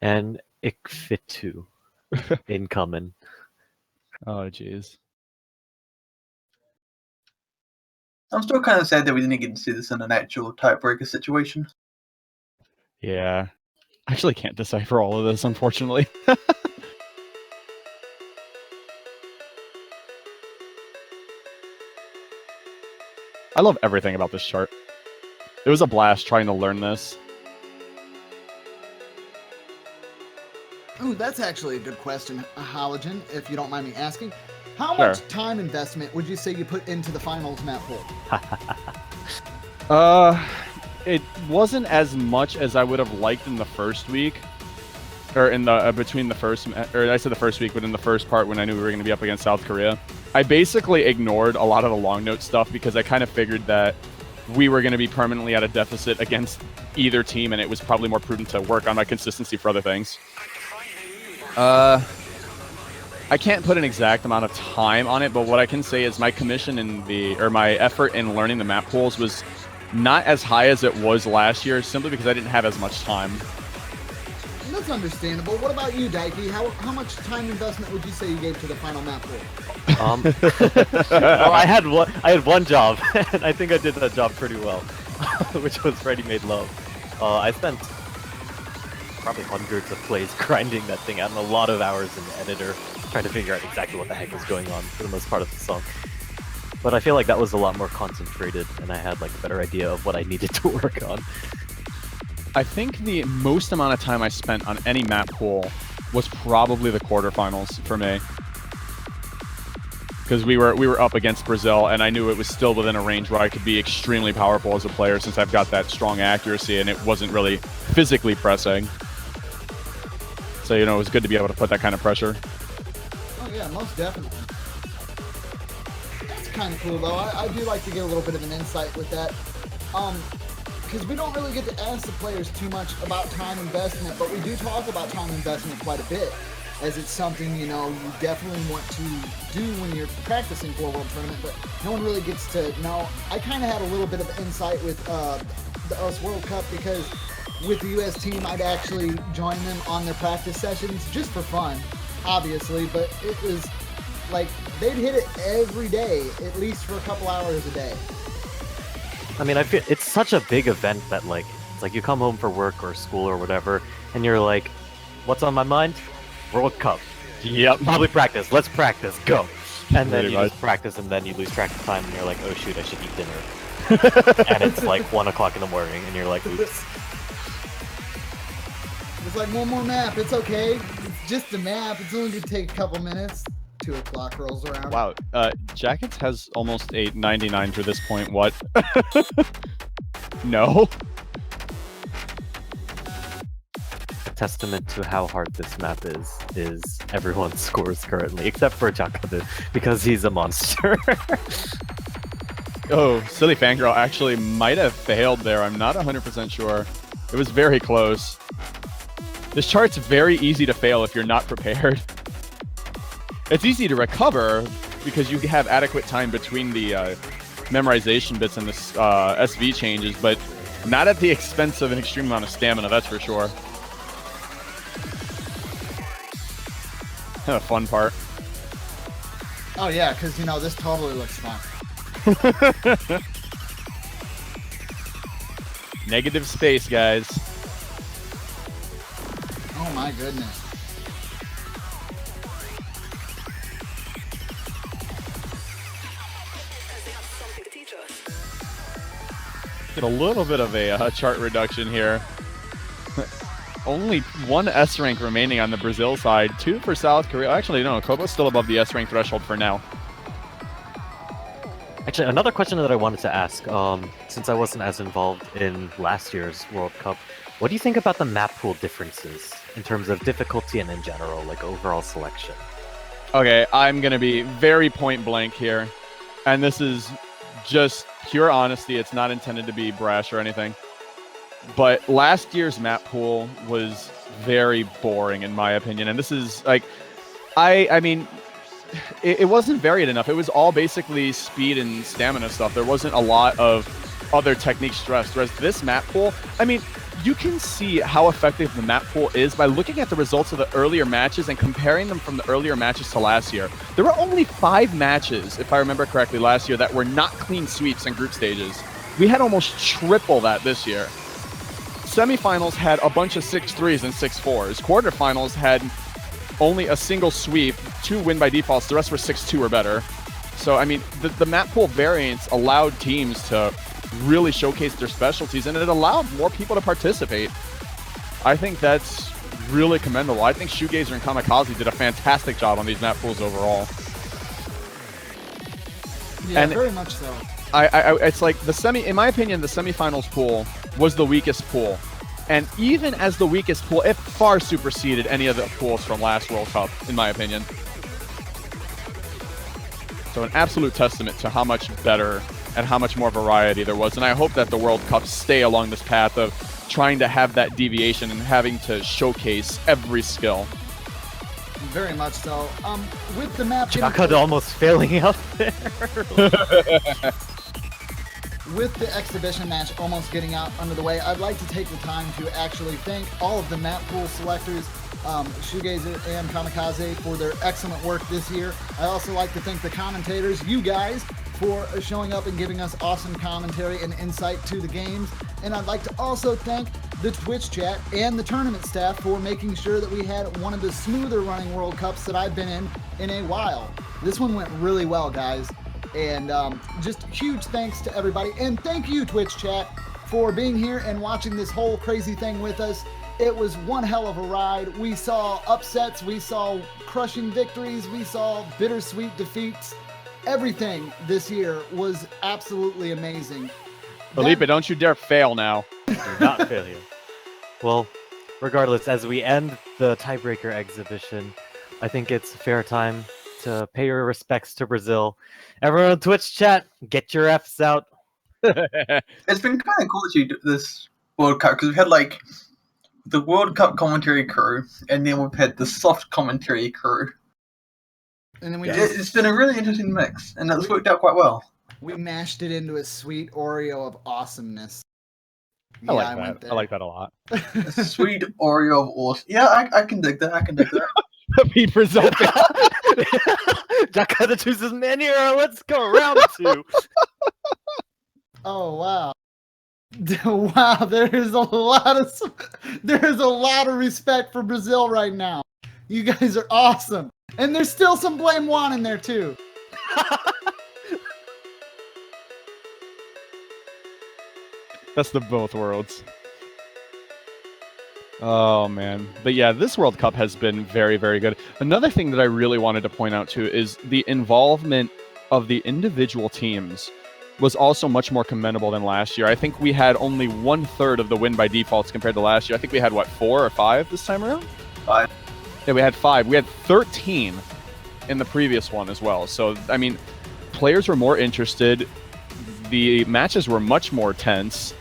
And Ikfitu incoming. Oh jeez. I'm still kind of sad that we didn't get to see this in an actual tiebreaker situation. Yeah. I actually can't decipher all of this, unfortunately. I love everything about this chart. It was a blast trying to learn this. Ooh, that's actually a good question, Halogen, if you don't mind me asking. How Sure. much time investment would you say you put into the finals map pool? It wasn't as much as I would have liked in the first week, or in the between the first, or I said the first week, but in the first part when I knew we were going to be up against South Korea, I basically ignored a lot of the long note stuff because I kind of figured that we were going to be permanently at a deficit against either team, and it was probably more prudent to work on my consistency for other things. I can't put an exact amount of time on it, but what I can say is my commission my effort in learning the map pools was not as high as it was last year, simply because I didn't have as much time. That's understandable. What about you, Daiki? How much time investment would you say you gave to the final map pool? Well, I had one job, and I think I did that job pretty well, which was Ready Made Love. I spent probably hundreds of plays grinding that thing out and a lot of hours in the editor trying to figure out exactly what the heck was going on for the most part of the song. But I feel like that was a lot more concentrated, and I had like a better idea of what I needed to work on. I think the most amount of time I spent on any map pool was probably the quarterfinals for me. because we were up against Brazil, and I knew it was still within a range where I could be extremely powerful as a player since I've got that strong accuracy, and it wasn't really physically pressing. So, you know, it was good to be able to put that kind of pressure. Oh yeah, most definitely. That's kind of cool though. I do like to get a little bit of an insight with that. Because we don't really get to ask the players too much about time investment, but we do talk about time investment quite a bit, as it's something, you know, you definitely want to do when you're practicing for a World Tournament, but no one really gets to know. I kind of had a little bit of insight with the US World Cup, because with the US team, I'd actually join them on their practice sessions just for fun, obviously, but it was like they'd hit it every day, at least for a couple hours a day. I mean, I feel it's such a big event that, like, it's like you come home for work or school or whatever, and you're like, what's on my mind? World Cup. Yep. Probably practice. Let's practice. Go. And then Pretty you much. just practice, and then you lose track of time, and you're like, oh shoot, I should eat dinner. And it's like 1 o'clock in the morning, and you're like, oops. It's like, one more map, it's okay. It's just a map, it's only gonna take a couple minutes. 2 o'clock rolls around. Wow. Jackets has almost a 99 to this point. What? No. A testament to how hard this map is everyone's scores currently, except for Jakadu, because he's a monster. Oh, Silly Fangirl actually might have failed there. I'm not 100% sure. It was very close. This chart's very easy to fail if you're not prepared. It's easy to recover because you have adequate time between the memorization bits and the SV changes, but not at the expense of an extreme amount of stamina, that's for sure. A fun part. Oh yeah, because, you know, this totally looks fun. Negative space, guys. Oh my goodness. Get a little bit of a chart reduction here. Only 1 S rank remaining on the Brazil side, 2 for South Korea. Actually, no, Kobo's still above the S rank threshold for now. Actually, another question that I wanted to ask, since I wasn't as involved in last year's World Cup, what do you think about the map pool differences in terms of difficulty and in general, like overall selection? Okay, I'm going to be very point blank here. And this is just pure honesty. It's not intended to be brash or anything. But last year's map pool was very boring, in my opinion. And this is like, I mean, it wasn't varied enough. It was all basically speed and stamina stuff. There wasn't a lot of other techniques stressed. Whereas this map pool, I mean, you can see how effective the map pool is by looking at the results of the earlier matches and comparing them from the earlier matches to last year. There were only 5 matches, if I remember correctly, last year that were not clean sweeps in group stages. We had almost triple that this year. Semifinals had a bunch of 6-3s and 6-4s. Quarterfinals had only a single sweep, 2 win by defaults, the rest were 6-2 or better. So, I mean, the map pool variance allowed teams to really showcase their specialties, and it allowed more people to participate. I think that's really commendable. I think Shoegazer and Kamikaze did a fantastic job on these map pools overall. Yeah, And very much so. it's like in my opinion, the semifinals pool was the weakest pool. And even as the weakest pool, it far superseded any of the pools from last World Cup, in my opinion. So an absolute testament to how much better and how much more variety there was. And I hope that the World Cups stay along this path of trying to have that deviation and having to showcase every skill. Very much so. With the map... Jakadu almost failing out there. With the exhibition match almost getting out under the way, I'd like to take the time to actually thank all of the map pool selectors, Shoegazer and Kamikaze, for their excellent work this year. I also like to thank the commentators, you guys, for showing up and giving us awesome commentary and insight to the games. And I'd like to also thank the Twitch chat and the tournament staff for making sure that we had one of the smoother running World Cups that I've been in a while. This one went really well, guys. And just huge thanks to everybody. And thank you, Twitch chat, for being here and watching this whole crazy thing with us. It was one hell of a ride. We saw upsets, we saw crushing victories, we saw bittersweet defeats. Everything this year was absolutely amazing. Felipe, don't you dare fail now. Do not fail here. Well, regardless, as we end the tiebreaker exhibition, I think it's a fair time to pay your respects to Brazil. Everyone on Twitch chat, get your Fs out. It's been kind of cool to see this World Cup because we've had like the World Cup commentary crew, and then we've had the soft commentary crew. And then It's been a really interesting mix, and it's worked out quite well. We mashed it into a sweet Oreo of awesomeness. I like that. I like that a lot. A sweet Oreo of awesome. Yeah, I can dig that. I can dig that. Be Brazil. Jack kinda chooses mania. Let's go round 2. Oh wow. Wow, there's a lot of respect for Brazil right now. You guys are awesome. And there's still some blame Juan in there too. Best of both worlds. Oh, man. But yeah, this World Cup has been very, very good. Another thing that I really wanted to point out, too, is the involvement of the individual teams was also much more commendable than last year. I think we had only 1/3 of the win by defaults compared to last year. I think we had, what, 4 or 5 this time around? 5. Yeah, we had 5. We had 13 in the previous one as well. So, I mean, players were more interested. The matches were much more tense.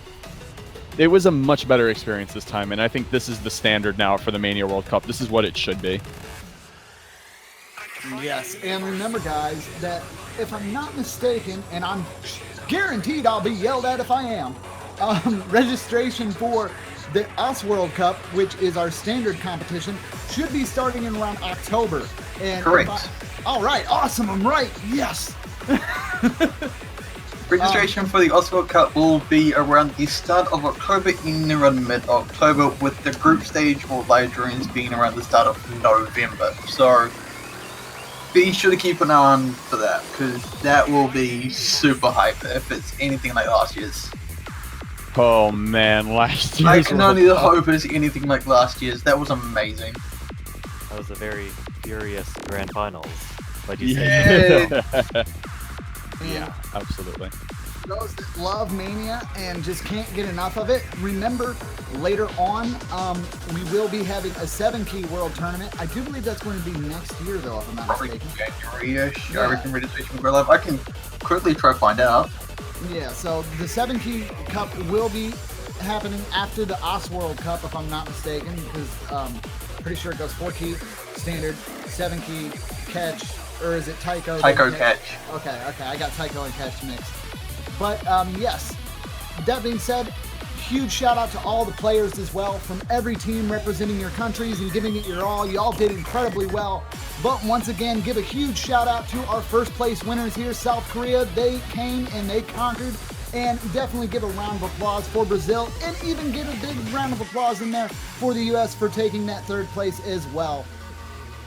It was a much better experience this time, and I think this is the standard now for the Mania World Cup. This is what it should be. Yes, and remember, guys, that if I'm not mistaken, and I'm guaranteed I'll be yelled at if I am, registration for the US World Cup, which is our standard competition, should be starting in around October. And Correct. All right, awesome, I'm right, yes. Registration for the World Cup will be around the start of October, in around mid-October, with the group stage or live drawings being around the start of November. So be sure to keep an eye on for that, because that will be super hype if it's anything like last year's. Oh, man, last year's I can only World Cup. hope it's anything like last year's. That was amazing. That was a very furious grand finals. Why'd you say that? Yeah. Yeah, absolutely. Those that love Mania and just can't get enough of it, remember later on we will be having a 7-key world tournament. I do believe that's going to be next year, though, if I'm not Probably mistaken. January-ish. Yeah. I reckon registration will go live. I can quickly try to find out. Yeah, so the 7-key cup will be happening after the US World Cup, if I'm not mistaken, because pretty sure it goes 4-key, standard, 7-key, catch, or is it Taiko? Taiko catch. Okay, I got Taiko and catch mixed. But yes, that being said, huge shout out to all the players as well from every team representing your countries and giving it your all. You all did incredibly well. But once again, give a huge shout out to our first place winners here, South Korea. They came and they conquered. And definitely give a round of applause for Brazil, and even give a big round of applause in there for the US for taking that 3rd place as well.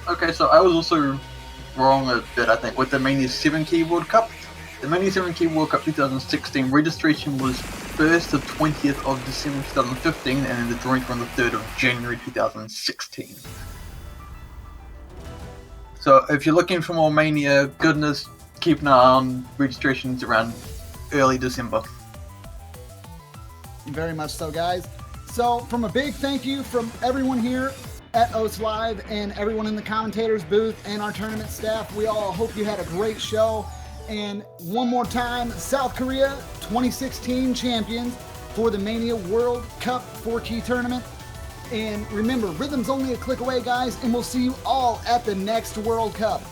Okay, so I was also wrong a bit, I think, with the Mania 7-key World Cup. The Mania 7-key World Cup 2016 registration was 1st to 20th of December 2015, and then the drawing from the 3rd of January 2016. So if you're looking for more Mania goodness, keep an eye on registrations around early December. Very much so, guys. So from a big thank you from everyone here at OS Live and everyone in the commentators booth and our tournament staff. We all hope you had a great show. And one more time, South Korea 2016 champions for the Mania World Cup 4-key tournament. And remember, rhythm's only a click away, guys, and we'll see you all at the next World Cup.